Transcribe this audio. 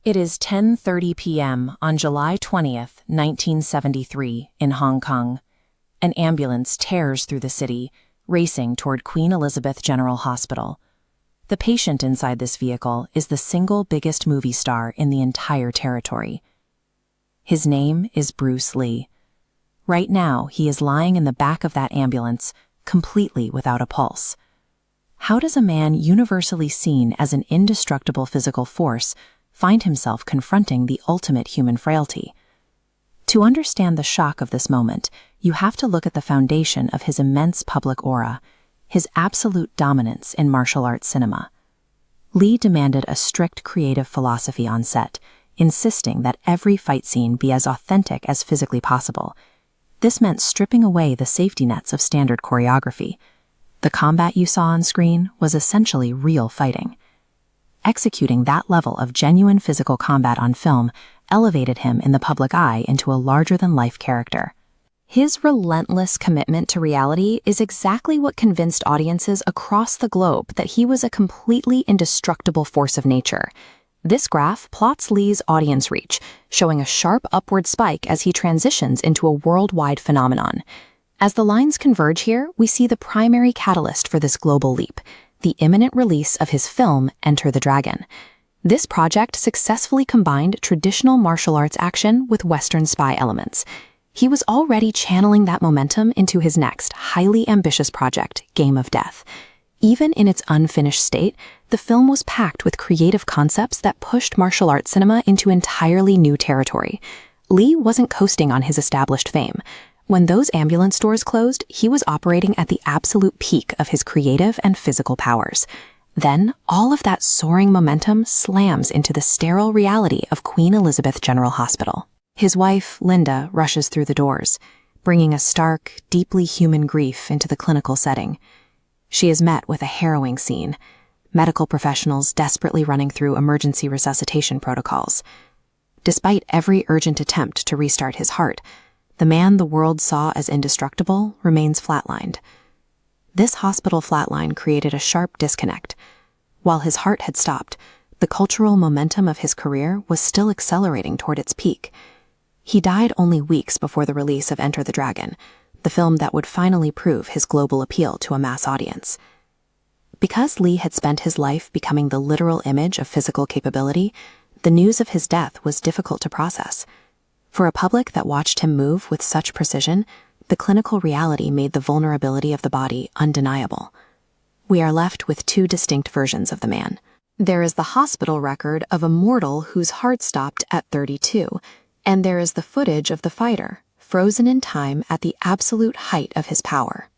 It is 10:30 p.m. on July 20th, 1973, in Hong Kong. An ambulance tears through the city, racing toward Queen Elizabeth General Hospital. The patient inside this vehicle is the single biggest movie star in the entire territory. His name is Bruce Lee. Right now, he is lying in the back of that ambulance, completely without a pulse. How does a man universally seen as an indestructible physical force find himself confronting the ultimate human frailty? To understand the shock of this moment, you have to look at the foundation of his immense public aura, his absolute dominance in martial arts cinema. Lee demanded a strict creative philosophy on set, insisting that every fight scene be as authentic as physically possible. This meant stripping away the safety nets of standard choreography. The combat you saw on screen was essentially real fighting. Executing that level of genuine physical combat on film elevated him in the public eye into a larger-than-life character. His relentless commitment to reality is exactly what convinced audiences across the globe that he was a completely indestructible force of nature. This graph plots Lee's audience reach, showing a sharp upward spike as he transitions into a worldwide phenomenon. As the lines converge here, we see the primary catalyst for this global leap: the imminent release of his film, Enter the Dragon. This project successfully combined traditional martial arts action with Western spy elements. He was already channeling that momentum into his next, highly ambitious project, Game of Death. Even in its unfinished state, the film was packed with creative concepts that pushed martial arts cinema into entirely new territory. Lee wasn't coasting on his established fame. When those ambulance doors closed, he was operating at the absolute peak of his creative and physical powers. Then, all of that soaring momentum slams into the sterile reality of Queen Elizabeth General Hospital. His wife, Linda, rushes through the doors, bringing a stark, deeply human grief into the clinical setting. She is met with a harrowing scene, medical professionals desperately running through emergency resuscitation protocols. Despite every urgent attempt to restart his heart, the man the world saw as indestructible remains flatlined. This hospital flatline created a sharp disconnect. While his heart had stopped, the cultural momentum of his career was still accelerating toward its peak. He died only weeks before the release of Enter the Dragon, the film that would finally prove his global appeal to a mass audience. Because Lee had spent his life becoming the literal image of physical capability, the news of his death was difficult to process. For a public that watched him move with such precision, the clinical reality made the vulnerability of the body undeniable. We are left with two distinct versions of the man. There is the hospital record of a mortal whose heart stopped at 32, and there is the footage of the fighter, frozen in time at the absolute height of his power.